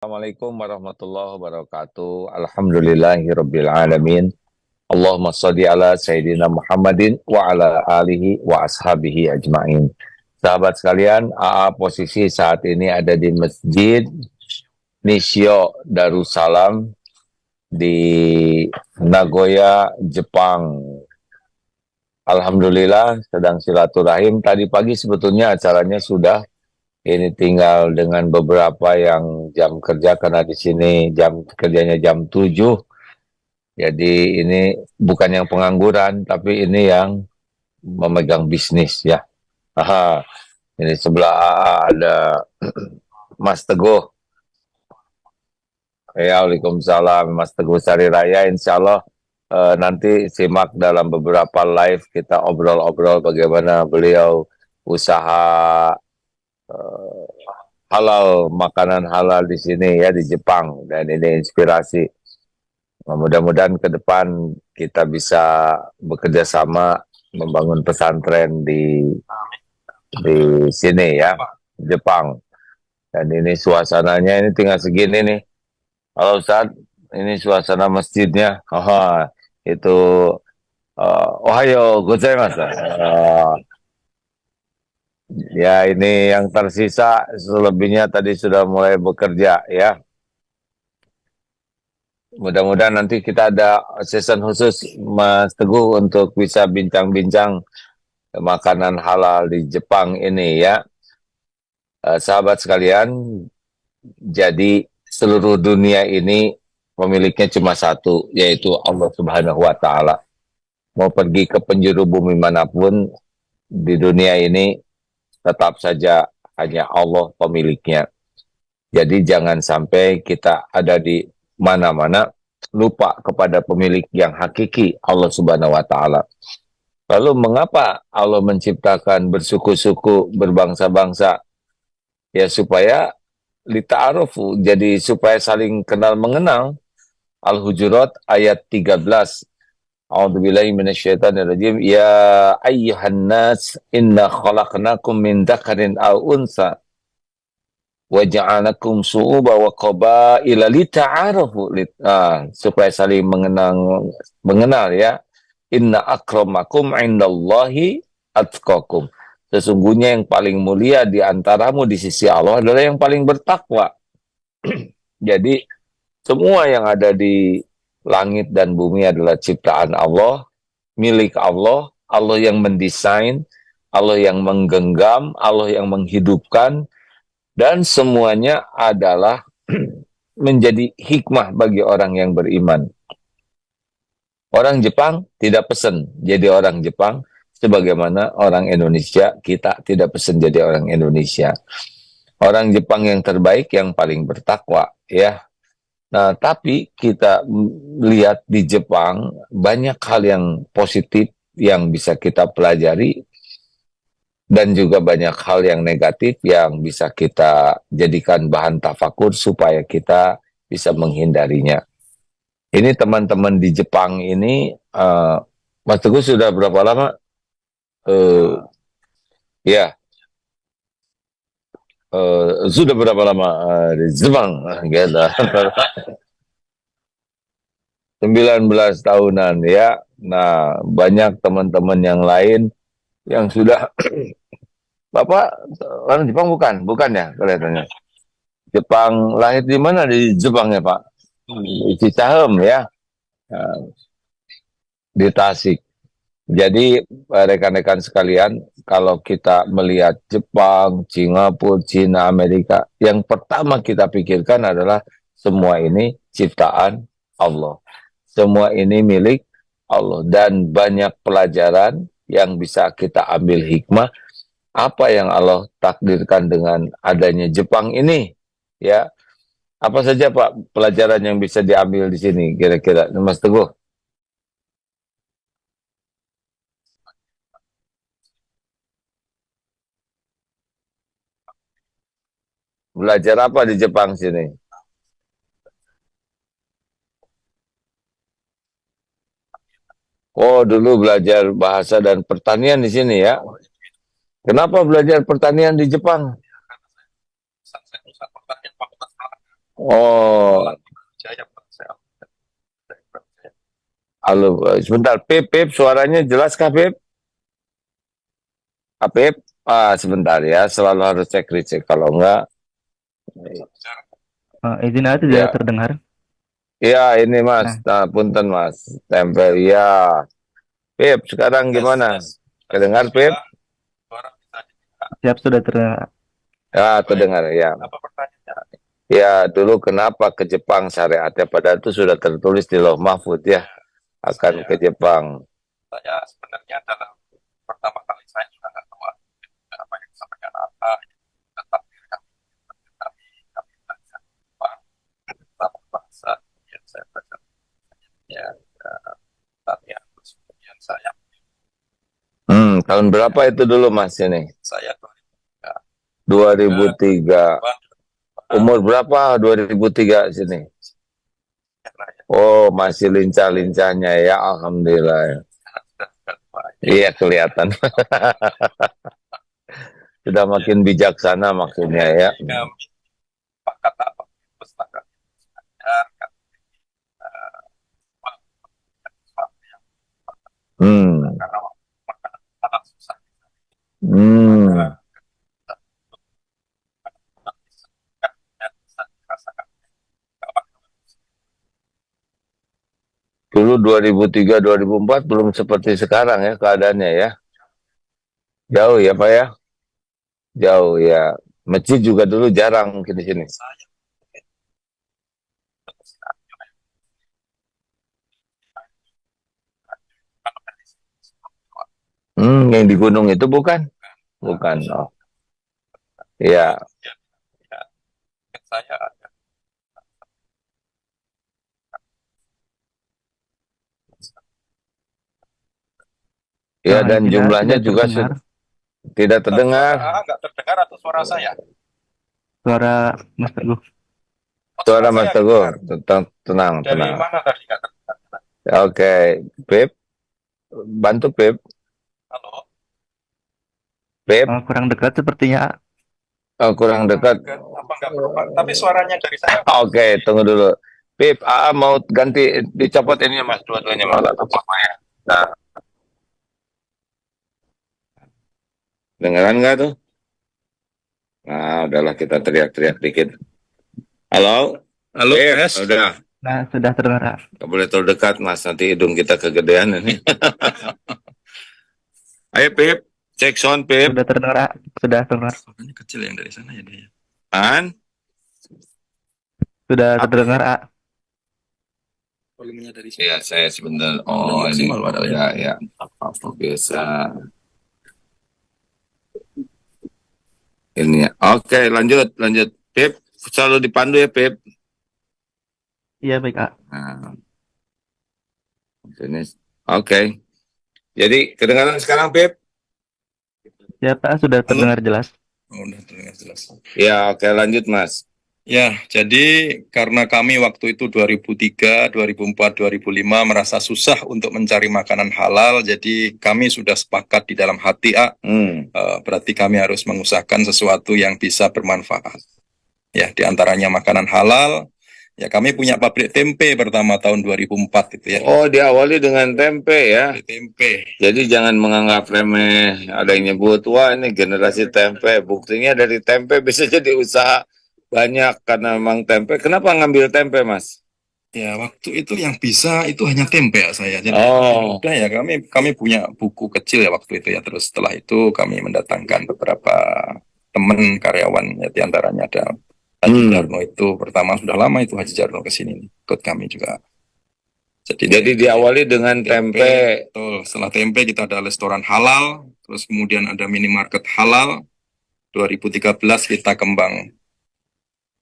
Assalamualaikum warahmatullahi wabarakatuh. Alhamdulillahirabbil alamin. Allahumma shalli ala sayyidina Muhammadin wa ala alihi wa ashabihi ajmain. Sahabat sekalian, AA posisi saat ini ada di Masjid Nishio Darussalam di Nagoya, Jepang. Alhamdulillah sedang silaturahim. Tadi pagi sebetulnya acaranya sudah. Ini tinggal dengan beberapa yang jam kerja karena di sini jam kerjanya jam 7. Jadi ini bukan yang pengangguran, tapi ini yang memegang bisnis ya. Aha, ini sebelah AA ada Mas Teguh. Ya, Waalaikumsalam Mas Teguh Sari Raya. Insya Allah nanti simak dalam beberapa live kita obrol-obrol bagaimana beliau usaha eh, halal, makanan halal di sini ya di Jepang, dan ini inspirasi. Nah, mudah-mudahan ke depan kita bisa bekerja sama membangun pesantren di sini ya, Jepang. Dan ini suasananya ini tinggal segini nih. Halo Ustaz, ini suasana masjidnya. Oh, itu Ohayo gozaimasu. Ya ini yang tersisa, selebihnya tadi sudah mulai bekerja ya. Mudah-mudahan nanti kita ada season khusus Mas Teguh untuk bisa bincang-bincang makanan halal di Jepang ini ya. Sahabat sekalian, jadi seluruh dunia ini pemiliknya cuma satu, yaitu Allah Subhanahu wa Ta'ala. Mau pergi ke penjuru bumi manapun di dunia ini, tetap saja hanya Allah pemiliknya. Jadi jangan sampai kita ada di mana-mana lupa kepada pemilik yang hakiki, Allah Subhanahu wa Ta'ala. Lalu mengapa Allah menciptakan bersuku-suku, berbangsa-bangsa? Ya supaya lita'arufu, jadi supaya saling kenal mengenal. Al-Hujurat ayat 13. A'udzubillahi minasyaitonirrajim. Ya ayyuhan nas inna khalaqnakum min dzakarin aw unsa wa ja'alakum su'uba wa qabaila lita'arafu, supaya saling mengenal ya. Inna akramakum indallahi atqakum. Sesungguhnya yang paling mulia di antaramu di sisi Allah adalah yang paling bertakwa. Jadi semua yang ada di langit dan bumi adalah ciptaan Allah, milik Allah, Allah yang mendesain, Allah yang menggenggam, Allah yang menghidupkan, dan semuanya adalah menjadi hikmah bagi orang yang beriman. Orang Jepang tidak pesan jadi orang Jepang, sebagaimana orang Indonesia kita tidak pesan jadi orang Indonesia. Orang Jepang yang terbaik yang paling bertakwa ya. Nah, tapi kita lihat di Jepang banyak hal yang positif yang bisa kita pelajari, dan juga banyak hal yang negatif yang bisa kita jadikan bahan tafakur supaya kita bisa menghindarinya. Ini teman-teman di Jepang ini, Mas Teguh sudah berapa lama? Ya, sudah berapa lama di Jepang? Gitu. 19 tahunan ya. Nah, banyak teman-teman yang lain yang sudah Bapak orang Jepang bukan? Bukan ya kelihatannya. Jepang lahir di mana di Jepang ya Pak? Di Cicahem ya. Nah, di Tasik. Jadi rekan-rekan sekalian, kalau kita melihat Jepang, Singapura, Cina, Amerika, yang pertama kita pikirkan adalah semua ini ciptaan Allah. Semua ini milik Allah, dan banyak pelajaran yang bisa kita ambil hikmah apa yang Allah takdirkan dengan adanya Jepang ini ya. Apa saja Pak pelajaran yang bisa diambil di sini kira-kira Mas Teguh? Belajar apa di Jepang sini? Oh, dulu belajar bahasa dan pertanian di sini ya. Kenapa belajar pertanian di Jepang? Oh, Jaya Pak. halo, sebentar, Pip, Pip, suaranya jelas kah, Pip? Ah, Pip, sebentar ya, selalu harus cek recheck. Kalau enggak, Izin aja tidak ya, terdengar. ya ini Mas, Nah, nah, punten Mas, tempel, ya. Pip, sekarang gimana? Kedengar, Pip? Suara bisa siap sudah terdengar. Ya, terdengar, ya. apa pertanyaannya? Ya, dulu kenapa ke Jepang syariatnya? Padahal itu sudah tertulis di Lauh Mahfud ya, akan ke Jepang. Saya sebenarnya dalam pertama kali saya juga nggak tahu apa yang disampaikan apa, tetapi kami belajar Jepang, tentang bahasa, kemudian saya belajar ya, latihan, terus kemudian saya Tahun berapa itu dulu Mas ini? saya 2003. Umur berapa 2003 sini? Oh, masih lincah-lincahnya ya, Alhamdulillah. Iya, kelihatan. Sudah makin bijaksana maksudnya ya. Pak kata apa pustaka Hmm. karena makanan susah. Hmm. Dulu 2003, 2004 belum seperti sekarang ya keadaannya ya. Jauh ya Pak ya? Jauh ya. Masjid juga dulu jarang mungkin di sini. Yang di gunung itu bukan? Bukan. Oh. Iya. Saya Ya, dan Izin jumlahnya tidak juga terdengar. tidak terdengar. nggak terdengar atau suara saya? Suara Mas Teguh. Suara Mas saya Teguh, dengar. tenang, Dari tenang. mana tadi nggak terdengar? Oke, Pip, bantu Pip, Halo, Pip, Kurang dekat sepertinya. kurang dekat. apa nggak berubah? Tapi suaranya dari saya. Oke, tunggu dulu. Pip, mau ganti dicopot ininya Mas, dua-duanya malah apa ya? Nah, dengeran nggak tuh? Nah, udahlah kita teriak-teriak dikit. Halo? Halo, Pip, Yes. udah. Nah, sudah terdengar. Nggak boleh terlalu dekat Mas, nanti hidung kita kegedean ini. Ayo Pip, cek sound Pip. Sudah terdengar. Sudah terdengar. Suaranya kecil yang dari sana ya dia. An? Sudah Apa? terdengar. Volumenya dari Iya, saya sebentar. Oh, ini maksimal padahal ya, ya. Biasa. Ini ya. Oke, lanjut, lanjut. Pip, selalu dipandu ya, Pip. Iya, baik, A. Nah, ini. Oke. Jadi, kedengaran sekarang, Pip? Ya, Pak, sudah terdengar jelas. Oh, udah terdengar jelas. Ya, oke, lanjut, Mas. Ya, jadi karena kami waktu itu 2003, 2004, 2005 merasa susah untuk mencari makanan halal, jadi kami sudah sepakat di dalam hati, berarti kami harus mengusahakan sesuatu yang bisa bermanfaat. Ya, di antaranya makanan halal. Ya, kami punya pabrik tempe pertama tahun 2004 itu ya. Oh, diawali dengan tempe ya. Tempe. Jadi jangan menganggap remeh. Ada yang nyebut, wah ini generasi tempe. Buktinya dari tempe bisa jadi usaha banyak karena memang tempe. Kenapa ngambil tempe, Mas? Ya, waktu itu yang bisa itu hanya tempe ya saya. Jadi udah ya kami punya buku kecil ya waktu itu ya. Terus setelah itu kami mendatangkan beberapa teman karyawan ya, di antaranya ada Haji Jarno itu pertama, sudah lama itu Haji Jarno ke sini ikut kami juga. Jadi diawali dengan tempe. Betul. Setelah tempe kita ada restoran halal, terus kemudian ada minimarket halal. 2013 kita kembang.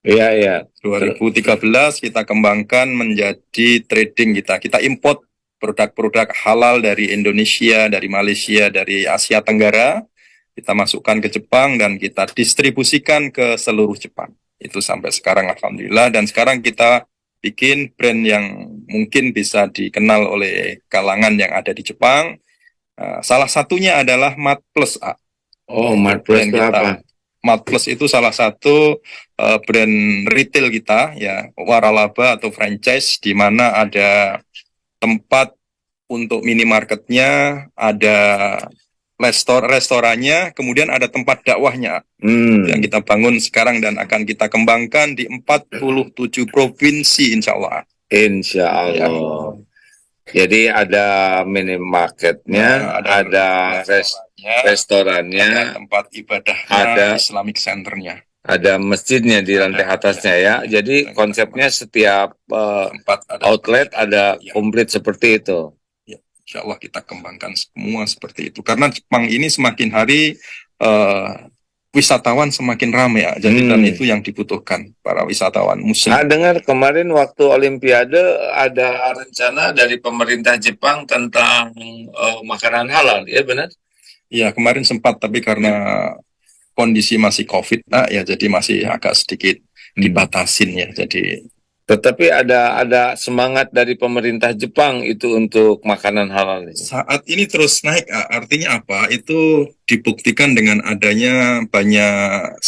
Iya, iya. 2013 kita kembangkan menjadi trading kita. Kita import produk-produk halal dari Indonesia, dari Malaysia, dari Asia Tenggara. Kita masukkan ke Jepang dan kita distribusikan ke seluruh Jepang. Itu sampai sekarang alhamdulillah. Dan sekarang kita bikin brand yang mungkin bisa dikenal oleh kalangan yang ada di Jepang. Salah satunya adalah Mat Plus A. Oh, Mat Plus itu apa? Mart Plus itu salah satu brand retail kita ya, waralaba atau franchise, di mana ada tempat untuk minimarketnya, ada restorannya, kemudian ada tempat dakwahnya yang kita bangun sekarang dan akan kita kembangkan di 47 provinsi insya Allah. Insya Ya. Allah. Jadi ada minimarketnya, ada restorannya, ada tempat ibadahnya, ada Islamic Centernya. ada masjidnya di lantai atasnya ya. Jadi konsepnya setiap Tempat ada outlet ada Ya. komplit seperti itu. Insya Allah kita kembangkan semua seperti itu. Karena Jepang ini semakin hari wisatawan semakin ramai ya. Jadi dan itu yang dibutuhkan para wisatawan muslim. Nah, dengar kemarin waktu Olimpiade ada rencana dari pemerintah Jepang tentang makanan halal, ya benar? Ya kemarin sempat, tapi karena kondisi masih COVID, ya jadi masih agak sedikit dibatasin ya. Jadi Tetapi ada semangat dari pemerintah Jepang itu untuk makanan halal ini. saat ini terus naik, artinya apa? Itu dibuktikan dengan adanya banyak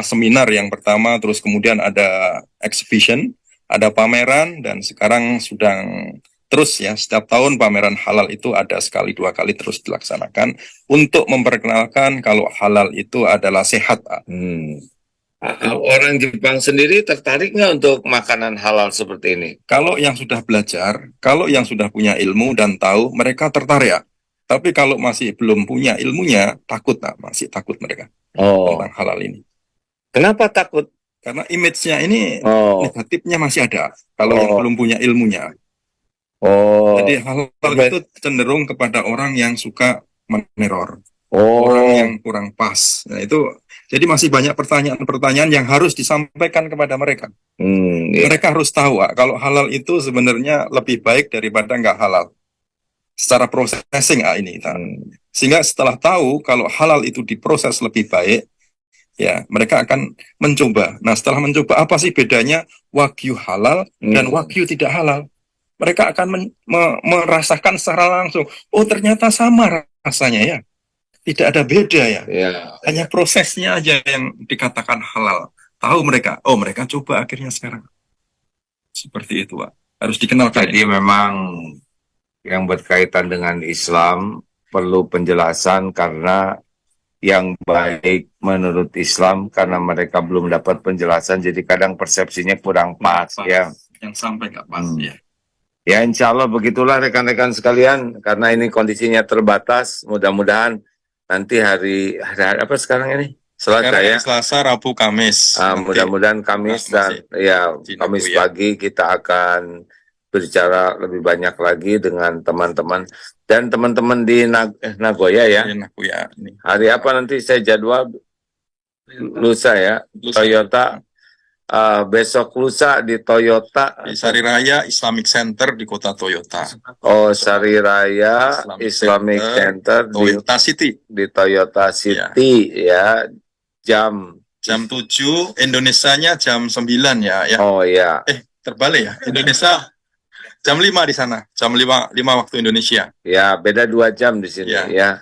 seminar yang pertama, terus kemudian ada exhibition, ada pameran, dan sekarang sedang terus ya, setiap tahun pameran halal itu ada sekali dua kali terus dilaksanakan untuk memperkenalkan kalau halal itu adalah sehat. Orang Jepang sendiri tertarik nggak untuk makanan halal seperti ini? Kalau yang sudah belajar, kalau yang sudah punya ilmu dan tahu, mereka tertarik. Tapi kalau masih belum punya ilmunya, takut, masih takut mereka tentang halal ini. Kenapa takut? Karena image-nya ini negatifnya masih ada. Kalau yang belum punya ilmunya. Jadi halal itu cenderung kepada orang yang suka meneror. Orang yang kurang pas. Nah itu, jadi masih banyak pertanyaan-pertanyaan yang harus disampaikan kepada mereka. Mereka harus tahu kalau halal itu sebenarnya lebih baik daripada nggak halal. Secara processing ini. Sehingga setelah tahu kalau halal itu diproses lebih baik, ya mereka akan mencoba. Nah setelah mencoba, apa sih bedanya wagyu halal dan wagyu tidak halal? Mereka akan merasakan secara langsung. Oh ternyata sama rasanya ya. Tidak ada beda ya. Hanya prosesnya aja yang dikatakan halal. Tahu mereka. Oh mereka coba akhirnya sekarang. Seperti itu Pak. Harus dikenalkan. Jadi memang yang berkaitan dengan Islam perlu penjelasan karena yang baik menurut Islam karena mereka belum dapat penjelasan jadi kadang persepsinya kurang pas ya. Yang sampai nggak pas ya. Ya insya Allah begitulah rekan-rekan sekalian karena ini kondisinya terbatas mudah-mudahan nanti hari apa sekarang ini? Selasa ya? Selasa, Rabu, Kamis. Mudah-mudahan Kamis dan ya Kamis pagi kita akan berbicara lebih banyak lagi dengan teman-teman dan teman-teman di Nagoya ya. Nagoya. Hari apa nanti saya jadwal lusa ya. Toyota besok lusa di Toyota di Sari Raya Islamic Center di kota Toyota. Sari Raya Islamic Center Toyota City. Di Toyota City ya. Jam 7 Indonesianya jam 9 ya. Oh ya. Terbalik ya. Indonesia jam 5 di sana. Jam 5 waktu Indonesia. Ya, beda 2 jam di sini ya.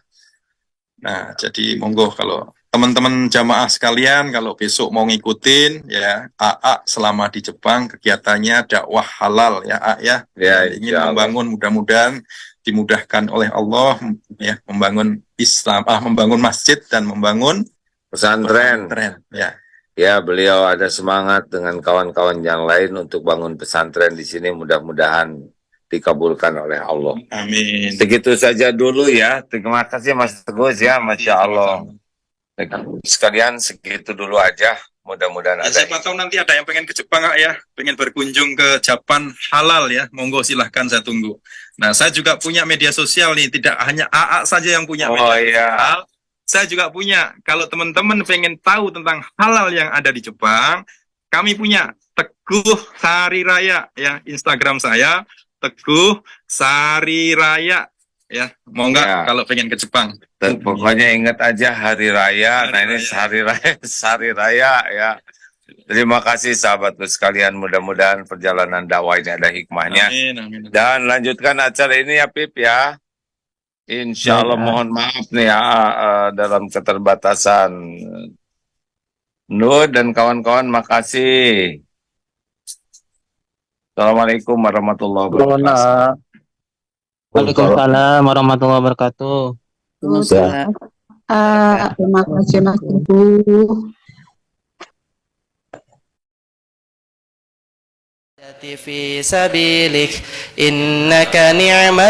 Nah, jadi monggo kalau teman-teman jamaah sekalian kalau besok mau ngikutin ya AA selama di Jepang kegiatannya dakwah halal ya AA ya. Ingin membangun mudah-mudahan dimudahkan oleh Allah ya membangun Islam membangun masjid dan membangun pesantren ya. Ya, beliau ada semangat dengan kawan-kawan yang lain untuk bangun pesantren di sini mudah-mudahan dikabulkan oleh Allah. Amin. Segitu saja dulu ya. Terima kasih Mas Teguh ya, Masya Allah. Sekalian segitu dulu aja. Mudah-mudahan ada. Siapa tahu nanti ada yang pengen ke Jepang ya, pengen berkunjung ke Japan halal ya. Monggo silahkan saya tunggu. Nah, saya juga punya media sosial nih, tidak hanya AA saja yang punya media sosial. Saya juga punya. Kalau teman-teman pengen tahu tentang halal yang ada di Jepang, kami punya Teguh Sari Raya ya, Instagram saya Teguh Sari Raya. Ya, mau nggak kalau pengen ke Jepang? Pokoknya ingat aja hari raya. Ini Sari Raya ya. Terima kasih sahabatku sekalian. Mudah-mudahan perjalanan dakwah ini ada hikmahnya. Amin. Dan lanjutkan acara ini ya Pip ya. Insya Allah mohon maaf nih ya dalam keterbatasan Nur dan kawan-kawan, makasih. Assalamualaikum warahmatullahi wabarakatuh. Waalaikumsalam warahmatullahi wabarakatuh. Ya. Terima kasih Mas Ibu. في سبيلك إنك نعم